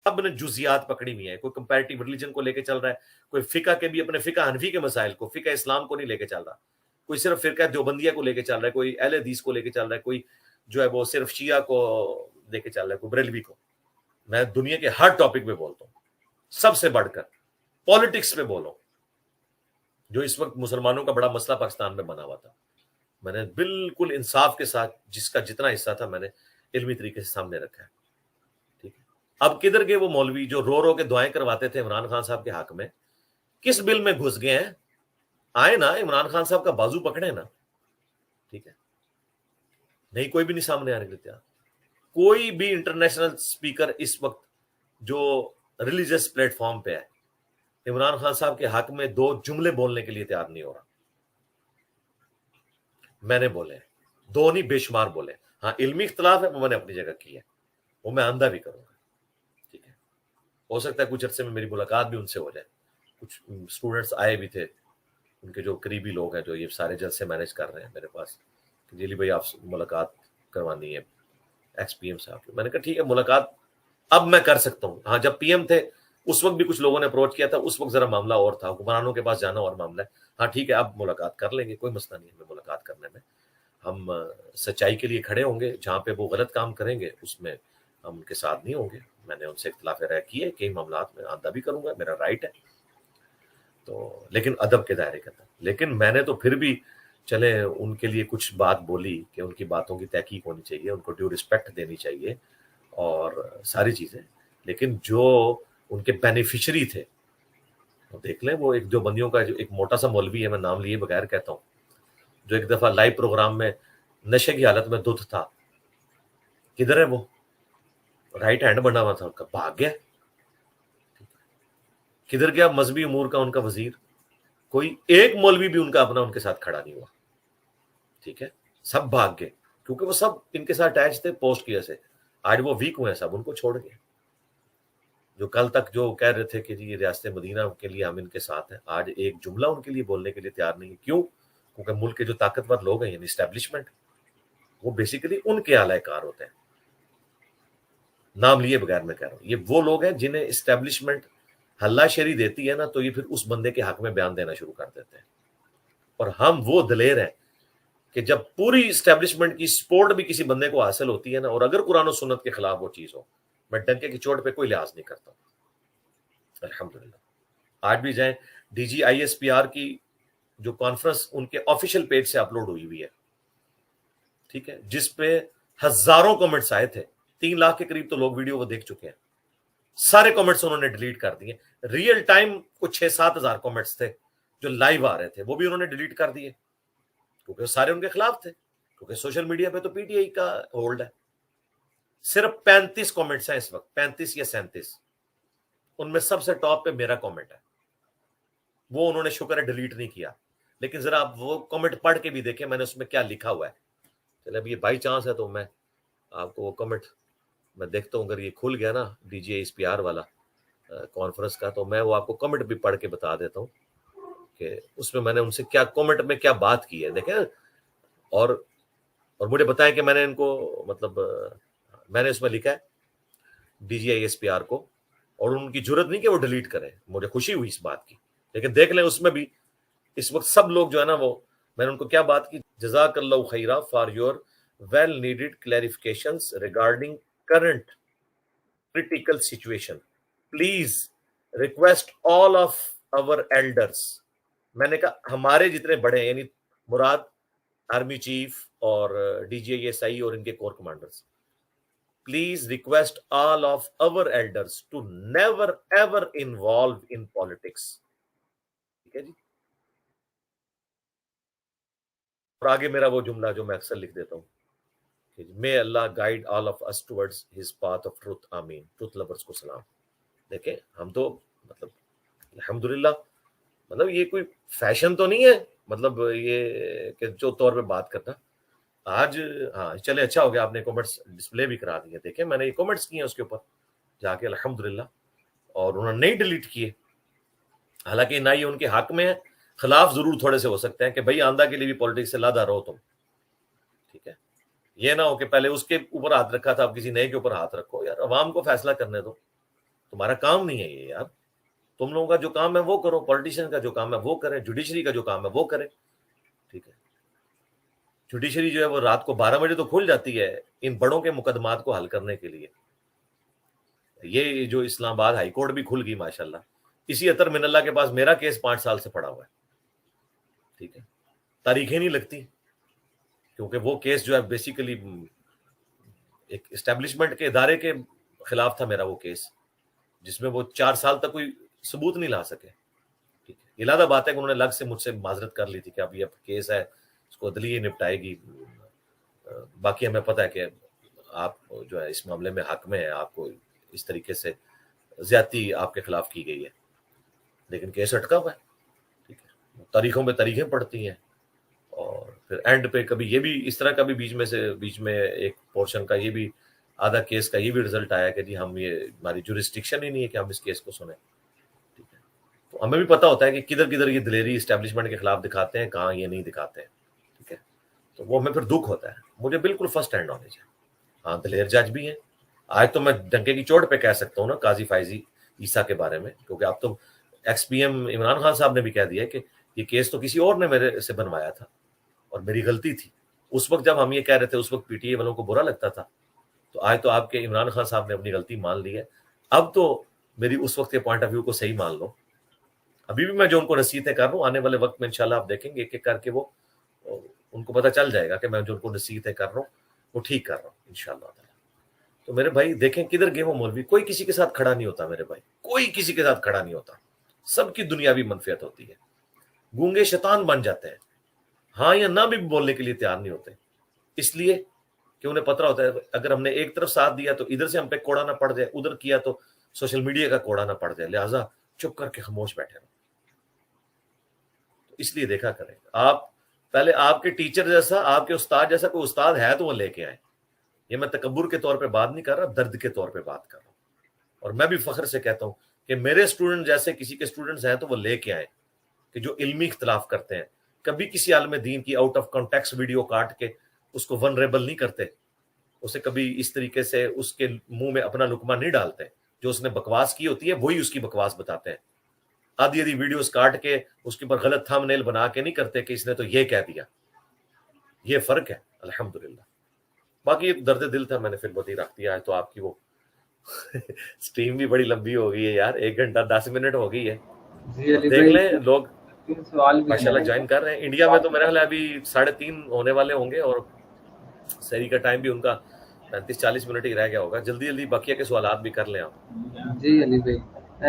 اب نے جزیات پکڑی ہوئی ہیں، کوئی کمپیریٹیو ریلیجن کو لے کے چل رہا ہے، کوئی فقہ کے بھی اپنے فقہ حنفی کے مسائل کو، فقہ اسلام کو نہیں لے کے چل رہا، کوئی صرف فرقہ دیوبندیہ کو لے کے چل رہا ہے، کوئی اہل حدیث کو لے کے چل رہا ہے، کوئی جو ہے وہ صرف شیعہ کو لے کے چل رہا ہے، کوئی بریلوی کو. میں دنیا کے ہر ٹاپک پہ بولتا ہوں، سب سے بڑھ کر پالیٹکس پہ بولو، جو اس وقت مسلمانوں کا بڑا مسئلہ پاکستان میں بنا ہوا تھا. میں نے بالکل انصاف کے ساتھ جس کا جتنا حصہ تھا میں نے علمی طریقے سے سامنے رکھا ہے. ٹھیک ہے. اب کدھر گئے وہ مولوی جو رو رو کے دعائیں کرواتے تھے عمران خان صاحب کے حق میں؟ کس بل میں گھس گئے ہیں؟ آئے نا عمران خان صاحب کا بازو پکڑے نا. ٹھیک ہے. نہیں، کوئی بھی نہیں سامنے آنے کے لیے تیار. کوئی بھی انٹرنیشنل اسپیکر اس وقت جو ریلیجس پلیٹ فارم پہ ہے عمران خان صاحب کے حق میں 2 جملے بولنے کے لیے تیار نہیں ہو رہا. میں نے بولے 2 نہیں، بے شمار بولے. ہاں علمی اختلاف ہے وہ میں نے اپنی جگہ کی ہے، وہ میں آندہ بھی کروں گا. ٹھیک ہے. ہو سکتا ہے کچھ عرصے میں میری ملاقات بھی ان سے ہو جائے. کچھ اسٹوڈنٹس آئے بھی تھے، ان کے جو قریبی لوگ ہیں جو یہ سارے جلسے مینیج کر رہے ہیں میرے پاس، کہ جیلی بھائی آپ ملاقات کروانی ہے ایکس پی ایم صاحب کی. میں نے کہا ٹھیک ہے ملاقات اب میں کر سکتا ہوں. ہاں جب پی ایم تھے اس وقت بھی کچھ لوگوں نے اپروچ کیا تھا، اس وقت ذرا معاملہ اور تھا، حکمرانوں کے پاس جانا اور معاملہ ہے. ہاں ٹھیک ہے اب ملاقات کر لیں گے، کوئی مسئلہ نہیں ہمیں ملاقات کرنے میں. ہم سچائی کے لیے کھڑے ہوں گے، جہاں پہ وہ غلط کام کریں گے اس میں ہم ان کے ساتھ نہیں ہوں گے. میں نے ان سے اختلاف رائے کی ہے، کئی معاملات میں آندہ بھی کروں گا، میرا رائٹ ہے. تو لیکن ادب کے دائرے کا تھا. لیکن میں نے تو پھر بھی چلے ان کے لیے کچھ بات بولی کہ ان کی باتوں کی تحقیق ہونی چاہیے، ان کو ڈیو رسپیکٹ دینی چاہیے اور ساری چیزیں. لیکن جو ان کے بینیفیشری تھے دیکھ لیں، وہ ایک جو بندیوں کا جو ایک موٹا سا مولوی ہے، میں نام لیے بغیر کہتا ہوں، جو ایک دفعہ لائیو پروگرام میں نشے کی حالت میں دودھ تھا. کدھر ہے وہ؟ رائٹ ہینڈ بنا ہوا تھا ان کا، بھاگ گیا. کدھر گیا مذہبی امور کا ان کا وزیر؟ کوئی ایک مولوی بھی ان کا اپنا ان کے ساتھ کھڑا نہیں ہوا. ٹھیک ہے. سب بھاگ گئے کیونکہ وہ سب ان کے ساتھ اٹیچ تھے پوسٹ کی وجہ سے. آج وہ ویک ہوئے ہیں، سب ان کو چھوڑ گئے. جو کل تک جو کہہ رہے تھے کہ جی ریاست مدینہ کے لیے ہم ان کے ساتھ ہیں، آج ایک جملہ ان کے لیے بولنے کے لیے تیار نہیں ہے. کیوں؟ کیونکہ ملک کے جو طاقتور لوگ ہیں یعنی اسٹیبلشمنٹ، وہ بیسیکلی ان کے اعلی کار ہوتے ہیں. نام لیے بغیر میں کہہ رہا ہوں، یہ وہ لوگ ہیں جنہیں اسٹیبلشمنٹ ہلا شیری دیتی ہے نا تو یہ پھر اس بندے کے حق میں بیان دینا شروع کر دیتے ہیں. اور ہم وہ دلیر ہیں کہ جب پوری اسٹیبلشمنٹ کی سپورٹ بھی کسی بندے کو حاصل ہوتی ہے نا، اور اگر قرآن و سنت کے خلاف وہ چیز ہو، میں ڈنکے کی چوٹ پہ کوئی لحاظ نہیں کرتا. الحمدللہ آج بھی جائیں D G I S P R کی جو کانفرنس ان کے آفیشیل پیج سے اپلوڈ ہوئی ہوئی ہے، ٹھیک ہے، جس پہ ہزاروں کمنٹس آئے تھے، 3 لاکھ کے قریب تو لوگ ویڈیو کو دیکھ چکے ہیں. سارے کمنٹس انہوں نے ڈیلیٹ کر دیے. ریئل ٹائم کچھ 6-7 ہزار کمنٹس تھے جو لائیو آ رہے تھے، وہ بھی انہوں نے ڈیلیٹ کر دیے کیونکہ سارے ان کے خلاف تھے. کیونکہ سوشل میڈیا پہ تو پی ٹی آئی کا ہولڈ ہے. صرف 35 کمنٹس ہیں اس وقت، 35 یا 37. ان میں سب سے ٹاپ پہ میرا کمنٹ ہے، وہ انہوں نے شکر ہے ڈیلیٹ نہیں کیا. لیکن ذرا آپ وہ کمنٹ پڑھ کے بھی دیکھیں میں نے اس میں کیا لکھا ہوا ہے. چلے اب یہ بائی چانس ہے تو میں آپ کو وہ کمنٹ میں دیکھتا ہوں. اگر یہ کھل گیا نا D G S P R والا کانفرنس کا تو میں وہ آپ کو کمنٹ بھی پڑھ کے بتا دیتا ہوں کہ اس میں نے ان سے کیا کمنٹ میں کیا بات کی ہے. دیکھیں اور مجھے بتائیں کہ میں نے ان کو مطلب میں نے اس میں لکھا ہے D G I S P R کو، اور ان کی جرت نہیں کہ وہ ڈیلیٹ کریں. مجھے خوشی ہوئی اس بات کی. لیکن دیکھ لیں اس میں بھی اس وقت سب لوگ جو ہے نا وہ میں نے ان کو کیا بات کی، جزاک اللہ خیرہ for your well needed clarifications regarding current critical situation. Please request all of our elders. میں نے کہا ہمارے جتنے بڑے ہیں یعنی مراد آرمی چیف اور ڈی جی ایس آئی اور ان کے corps commanders. Please request all of our elders to never ever involve in politics. ٹھیک ہے جی. اور آگے میرا وہ جملہ جو میں اکثر لکھ دیتا ہوں کہ may Allah guide all of us towards his path of truth. آمین. ٹروتھ لورز کو سلام. دیکھیں ہم تو مطلب الحمدللہ مطلب یہ کوئی فیشن تو نہیں ہے مطلب یہ کہ جو طور پہ بات کرنا. آج ہاں چلے اچھا ہو گیا آپ نے کمنٹس ڈسپلے بھی کرا دیے. دیکھیں میں نے یہ کمنٹس کیے ہیں اس کے اوپر جا کے الحمدللہ، اور انہوں نے نہیں ڈیلیٹ کیے. حالانکہ نہ یہ ان کے حق میں ہے، خلاف ضرور تھوڑے سے ہو سکتے ہیں کہ بھائی آندہ کے لیے بھی پولیٹکس سے لادہ رہو تم. ٹھیک ہے. یہ نہ ہو کہ پہلے اس کے اوپر ہاتھ رکھا تھا اب کسی نئے کے اوپر ہاتھ رکھو. یار عوام کو فیصلہ کرنے دو. تمہارا کام نہیں ہے یہ یار. تم لوگوں کا جو کام ہے وہ کرو, پولیٹیشین کا جو کام ہے وہ کریں, جوڈیشری کا جو کام ہے وہ کریں. ٹھیک ہے, جوڈیشری جو ہے وہ رات کو 12 بجے تو کھل جاتی ہے ان بڑوں کے مقدمات کو حل کرنے کے لیے. یہ جو اسلام آباد ہائی کورٹ بھی کھل گئی ماشاءاللہ. اسی اطہر من اللہ کے پاس میرا کیس 5 سال سے پڑا ہوا ہے. ٹھیک ہے, تاریخیں نہیں لگتی, کیونکہ وہ کیس جو ہے بیسیکلی ایک اسٹیبلشمنٹ کے ادارے کے خلاف تھا میرا وہ کیس, جس میں وہ 4 سال تک کوئی ثبوت نہیں لا سکے. ٹھیک ہے, یہ لادہ بات ہے کہ انہوں نے الگ سے مجھ سے معذرت کر لی تھی کہ اب یہ کیس ہے, اس کو عدلیہ نپٹائے گی. باقی ہمیں پتہ ہے کہ آپ جو ہے اس معاملے میں حق میں ہے, آپ کو اس طریقے سے زیادتی آپ کے خلاف کی گئی ہے, لیکن کیس اٹکا ہوا ہے. ٹھیک ہے, تاریخوں میں تاریخیں پڑتی ہیں, اور پھر اینڈ پہ کبھی یہ بھی اس طرح کا بھی بیچ میں ایک پورشن کا یہ بھی آدھا کیس کا یہ بھی رزلٹ آیا کہ جی ہم یہ ہماری جورسڈکشن ہی نہیں ہے کہ ہم اس کیس کو سنیں. ٹھیک ہے, تو ہمیں بھی پتہ ہوتا ہے کہ کدھر کدھر یہ دلیری اسٹیبلشمنٹ کے خلاف دکھاتے ہیں, کہاں یہ نہیں دکھاتے ہیں. ٹھیک ہے, تو وہ ہمیں پھر دکھ ہوتا ہے. مجھے بالکل فرسٹ ہینڈ نالج ہے. ہاں دلیر جج بھی ہیں. آج تو میں ڈنکے کی چوٹ پہ کہہ سکتا ہوں نا قاضی فائزی عیسیٰ کے بارے میں, کیونکہ اب تو x P M Imran Khan صاحب نے بھی کہہ دیا کہ یہ کیس تو کسی اور نے میرے سے بنوایا تھا اور میری غلطی تھی. اس وقت جب ہم یہ کہہ رہے تھے اس وقت پی ٹی اے والوں کو برا لگتا تھا, تو آج تو آپ کے عمران خان صاحب نے اپنی غلطی مان لی ہے. اب تو میری اس وقت کے پوائنٹ آف ویو کو صحیح مان لو. ابھی بھی میں جو ان کو نصیحتیں کر رہا ہوں, آنے والے وقت میں انشاءاللہ آپ دیکھیں گے کہ کر کے وہ ان کو پتہ چل جائے گا کہ میں جو ان کو نصیحتیں کر رہا ہوں وہ ٹھیک کر رہا ہوں انشاءاللہ تعالی. تو میرے بھائی دیکھیں کدھر گئے وہ مولوی. کوئی کسی کے ساتھ کھڑا نہیں ہوتا میرے بھائی, کوئی کسی کے ساتھ کھڑا نہیں ہوتا. سب کی دنیاوی منفعت ہوتی ہے. گونگے شیطان بن جاتے ہیں, ہاں یا نہ بھی بولنے کے لیے تیار نہیں ہوتے, اس لیے کہ انہیں پتہ ہوتا ہے اگر ہم نے ایک طرف ساتھ دیا تو ادھر سے ہم پہ کوڑا نہ پڑ جائے, ادھر کیا تو سوشل میڈیا کا کوڑا نہ پڑ جائے, لہٰذا چپ کر کے خاموش بیٹھے رہو. تو اس لیے دیکھا کریں آپ پہلے آپ کے ٹیچر جیسا, آپ کے استاد جیسا کوئی استاد ہے تو وہ لے کے آئیں. یہ میں تکبر کے طور پہ بات نہیں کر رہا, درد کے طور پہ بات کر رہا ہوں. اور میں بھی فخر سے کہتا ہوں کہ میرے اسٹوڈنٹ جیسے کسی کے اسٹوڈنٹس ہیں تو وہ لے کے آئیں, کہ جو علمی اختلاف کرتے ہیں. کبھی کسی عالم دین کی آؤٹ آف کانٹیکس ویڈیو کاٹ کے اس کو ونریبل نہیں کرتے, اسے کبھی اس طریقے سے اس کے منہ میں اپنا لقمہ نہیں ڈالتے. جو اس نے بکواس کی ہوتی ہے وہی اس کی بکواس بتاتے ہیں. آدھی ویڈیوز کاٹ کے اس کے اوپر غلط تھم نیل بنا کے نہیں کرتے کہ اس نے تو یہ کہہ دیا. یہ فرق ہے الحمدللہ. باقی درد دل تھا, میں نے پھر بہت ہی رکھ دیا ہے. تو آپ کی وہ سٹریم بھی بڑی لمبی ہو گئی ہے یار, 1 گھنٹہ 10 منٹ ہو گئی ہے. دیکھ لیں لوگ ماشاءاللہ جوائن کر رہے ہیں. انڈیا میں تو میرا خیال ہے ابھی 3:30 ہونے والے ہوں گے, اور سحری کا ٹائم بھی ان کا 35-40 منٹ ہی رہ گیا ہوگا. جلدی بقیہ کے سوالات بھی کر لیں آپ. جی علی بھائی.